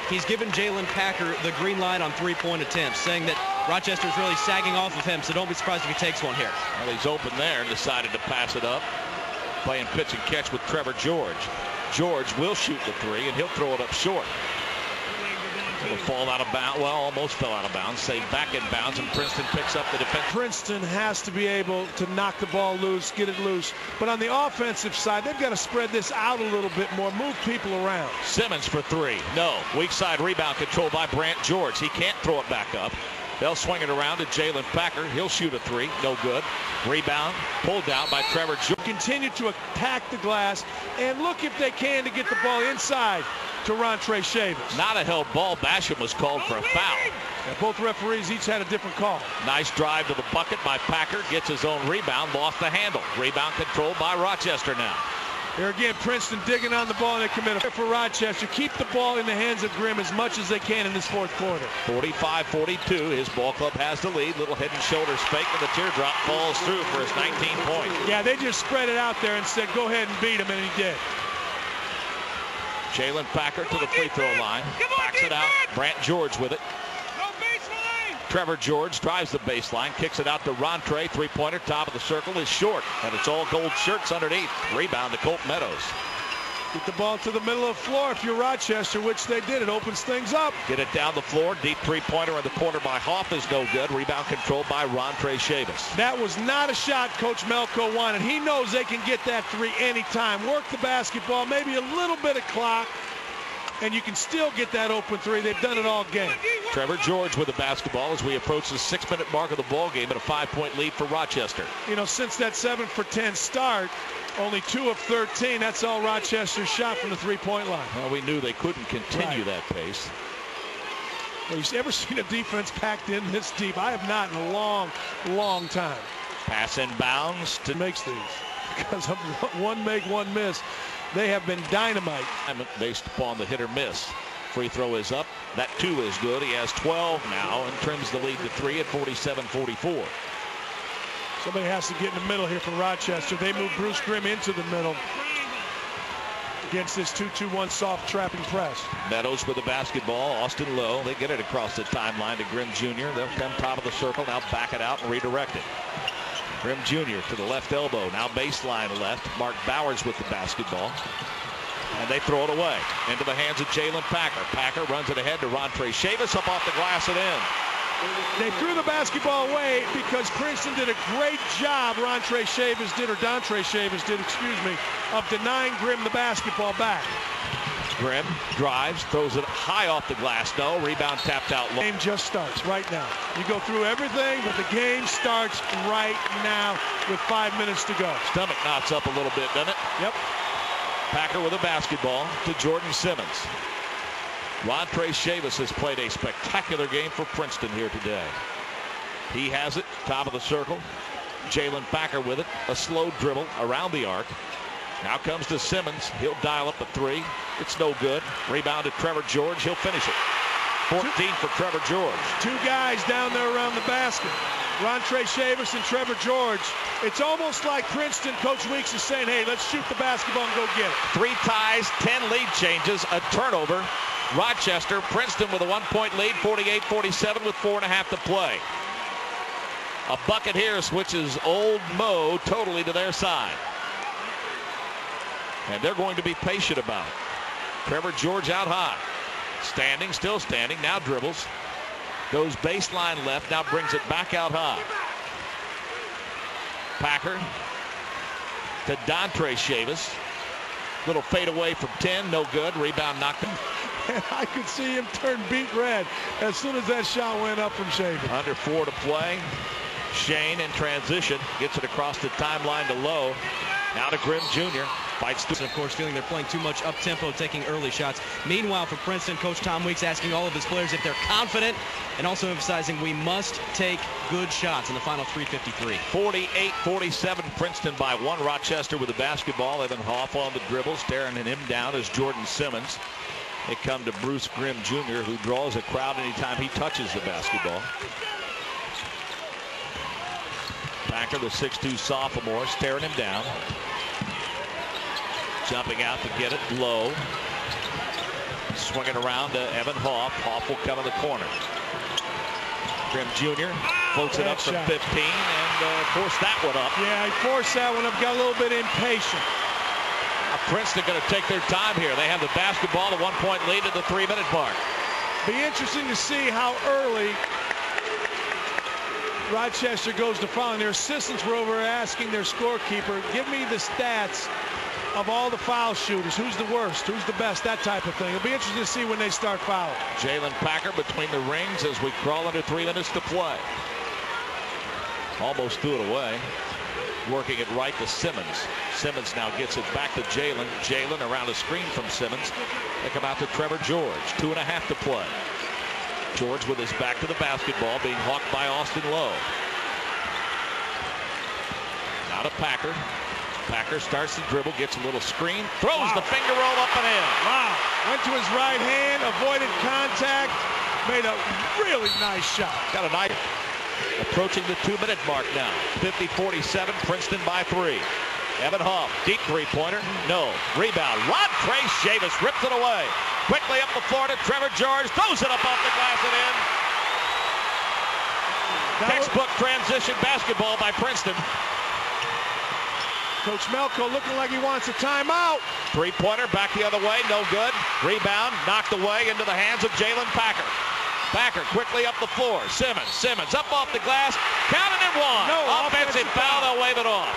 He's given Jalen Packer the green light on three-point attempts, saying that Rochester's really sagging off of him, so don't be surprised if he takes one here. Well, he's open there and decided to pass it up. Playing pitch and catch with Trevor George. George will shoot the three, and he'll throw it up short. It'll fall out of bounds. Well, almost fell out of bounds. Saved back in bounds, and Princeton picks up the defense. Princeton has to be able to knock the ball loose, get it loose. But on the offensive side, they've got to spread this out a little bit more, move people around. Simmons for three. No. Weak side rebound controlled by Brant George. He can't throw it back up. They'll swing it around to Jalen Packer. He'll shoot a three. No good. Rebound pulled down by Trevor George. Continue to attack the glass and look if they can to get the ball inside to Rontre Chavis. Not a held ball. Basham was called for a foul. Yeah, both referees each had a different call. Nice drive to the bucket by Packer. Gets his own rebound. Lost the handle. Rebound controlled by Rochester now. Here again, Princeton digging on the ball, and they commit a for Rochester. Keep the ball in the hands of Grimm as much as they can in this fourth quarter. 45-42. His ball club has the lead. Little head and shoulders fake, and the teardrop falls through for his 19 points. Yeah, they just spread it out there and said, go ahead and beat him, and he did. Jalen Packer to the free throw line. Backs it out. Brant George with it. Trevor George drives the baseline, kicks it out to Rontre. Three-pointer, top of the circle is short, and it's all gold shirts underneath. Rebound to Colt Meadows. Get the ball to the middle of the floor if you're Rochester, which they did. It opens things up. Get it down the floor. Deep three-pointer in the corner by Hoff is no good. Rebound controlled by Rontre Chavis. That was not a shot Coach Melko wanted. He knows they can get that three anytime. Work the basketball, maybe a little bit of clock, and you can still get that open three. They've done it all game. Trevor George with the basketball as we approach the 6-minute mark of the ball game at a 5-point lead for Rochester. You know, since that 7 for 10 start, only 2 of 13. That's all Rochester shot from the three-point line. Well, we knew they couldn't continue that pace. Well, you've ever seen a defense packed in this deep? I have not in a long, long time. Pass inbounds to makes these because of one make, one miss. They have been dynamite. Based upon the hit or miss. Free throw is up. That two is good. He has 12 now and trims the lead to 3 at 47-44. Somebody has to get in the middle here for Rochester. They move Bruce Grimm into the middle against this 2-2-1 soft trapping press. Meadows with the basketball. Austin Lowe. They get it across the timeline to Grimm Jr. They'll come top of the circle. Now back it out and redirect it. Grimm Jr. to the left elbow. Now baseline left. Mark Bowers with the basketball. And they throw it away into the hands of Jalen Packer. Packer runs it ahead to Rontre Chavis up off the glass and in. They threw the basketball away because Princeton did a great job. Dontre Chavis did, excuse me, of denying Grimm the basketball back. Grimm drives, throws it high off the glass. No, rebound tapped out low. The game just starts right now. You go through everything, but the game starts right now with 5 minutes to go. Stomach knots up a little bit, doesn't it? Yep. Packer with a basketball to Jordan Simmons. Rontre Chavis has played a spectacular game for Princeton here today. He has it, top of the circle. Jalen Packer with it, a slow dribble around the arc. Now comes to Simmons. He'll dial up a three. It's no good. Rebound to Trevor George. He'll finish it. 14 for Trevor George. Two guys down there around the basket. Rontre Chavis and Trevor George. It's almost like Princeton, Coach Weeks is saying, hey, let's shoot the basketball and go get it. 3 ties, 10 lead changes, a turnover. Rochester, Princeton with a 1-point lead, 48-47 with 4.5 to play. A bucket here switches Old Mo totally to their side. And they're going to be patient about it. Trevor George out high. Standing, still standing, now dribbles. Goes baseline left, now brings it back out high. Packer to Dontre Chavis. Little fade away from 10, no good. Rebound knocked him. And I could see him turn beet red as soon as that shot went up from Chavis. Under 4 to play. Shane in transition. Gets it across the timeline to Lowe. Now to Grimm Jr. Fights through. Of course, feeling they're playing too much up-tempo, taking early shots. Meanwhile, for Princeton, Coach Tom Weeks asking all of his players if they're confident and also emphasizing we must take good shots in the final 3:53. 48-47, Princeton by 1. Rochester with the basketball. Evan Hoff on the dribble, staring him down as Jordan Simmons. They come to Bruce Grimm Jr., who draws a crowd anytime he touches the basketball. Packer, the 6'2 sophomore, staring him down. Jumping out to get it low. swing it around to Evan Hoff. Hoff will come in the corner. Grimm Jr. floats it up from 15 and forced that one up. Yeah, he forced that one up, got a little bit impatient. Princeton going to take their time here. They have the basketball, a 1-point lead at the 3-minute mark. Be interesting to see how early Rochester goes to foul. And their assistants were over asking their scorekeeper, give me the stats of all the foul shooters. Who's the worst? Who's the best? That type of thing. It'll be interesting to see when they start fouling. Jalen Packer between the rings as we crawl under 3 minutes to play. Almost threw it away. Working it right to Simmons. Simmons now gets it back to Jalen. Jalen around a screen from Simmons. They come out to Trevor George. 2.5 to play. George with his back to the basketball, being hawked by Austin Lowe. Now to Packer. Packer starts to dribble, gets a little screen, throws the finger roll up and in. Wow. Went to his right hand, avoided contact, made a really nice shot. Got a nice. Approaching the 2-minute mark now. 50-47, Princeton by 3. Evan Hoff, deep three-pointer. No. Rebound. Rodtrey Chavis rips it away. Quickly up the floor to Trevor George. Throws it up off the glass and in. Textbook transition basketball by Princeton. Coach Melko looking like he wants a timeout. Three-pointer back the other way. No good. Rebound knocked away into the hands of Jalen Packer. Packer quickly up the floor. Simmons up off the glass. Counted and one. No offensive foul. They'll wave it off.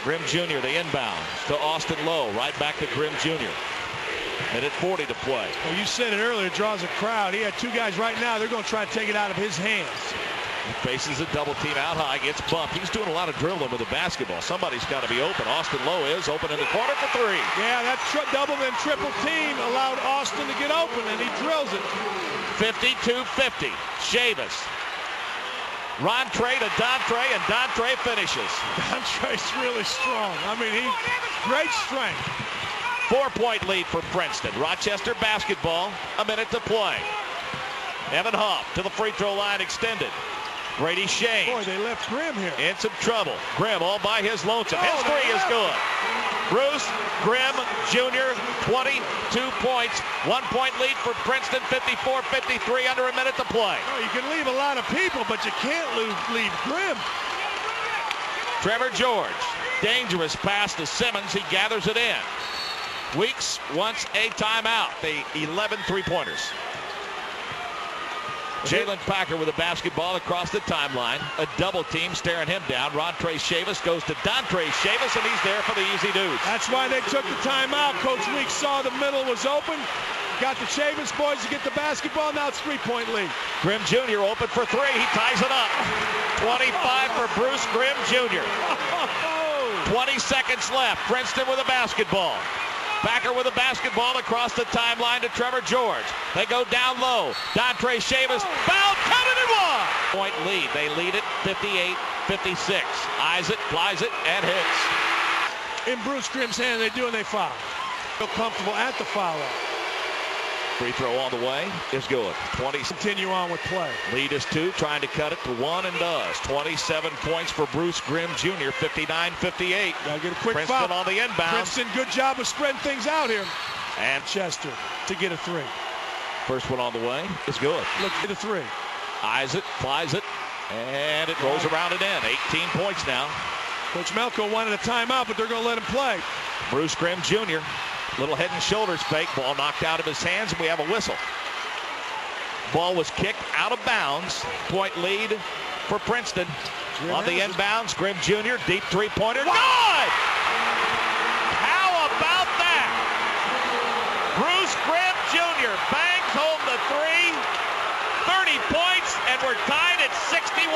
Grimm Jr. the inbound to Austin Lowe. Right back to Grimm Jr. Minute 40 to play. Well, you said it earlier. It draws a crowd. He had two guys right now. They're going to try to take it out of his hands. He faces a double team out high. Gets bumped. He's doing a lot of dribbling with the basketball. Somebody's got to be open. Austin Lowe is open in the corner for 3. Yeah, that double and triple team allowed Austin to get open, and he drills it. 52-50. Chavis. Rodtrey to Dontre, and Dontre finishes. Dontre's really strong. I mean, great strength. 4-point lead for Princeton. Rochester basketball, a minute to play. Evan Hoff to the free throw line extended. Brady Shane. Boy, they left Grimm here. In some trouble. Grimm all by his lonesome. His three is good. Bruce Grimm Jr., 22 points. 1-point lead for Princeton, 54-53, under a minute to play. Oh, you can leave a lot of people, but you can't leave Grimm. Trevor George. Dangerous pass to Simmons. He gathers it in. Weeks wants a timeout. The 11 three-pointers. Jalen Packer with a basketball across the timeline. A double team staring him down. Rodtrey Chavis goes to Dontre Chavis, and he's there for the easy deuce. That's why they took the timeout. Coach Weeks saw the middle was open. Got the Chavis boys to get the basketball. Now it's 3-point lead. Grimm Jr. open for 3. He ties it up. 25 for Bruce Grimm Jr. 20 seconds left. Princeton with a basketball. Packer with a basketball across the timeline to Trevor George. They go down low. Dontre Chavis, foul, counted and one. Point lead. They lead it 58-56. Eyes it, flies it, and hits. In Bruce Grimm's hand, they do, and they foul. Feel comfortable at the foul line. Free throw on the way is good. 20. Continue on with play. Lead is 2, trying to cut it to 1, and does. 27 points for Bruce Grimm Jr., 59-58. Gotta get a quick Princeton foul on the inbound. Princeton, good job of spreading things out here. And Chester to get a 3. First one on the way is good. Look at a 3. Eyes it, flies it, and it rolls around and in. 18 points now. Coach Melko wanted a timeout, but they're going to let him play. Bruce Grimm Jr. Little head and shoulders fake. Ball knocked out of his hands, and we have a whistle. Ball was kicked out of bounds. Point lead for Princeton. On the inbounds, Grimm Jr. Deep three-pointer. Good! How about that? Bruce Grimm Jr. bangs home the 3. 30 points, and we're tied at 61.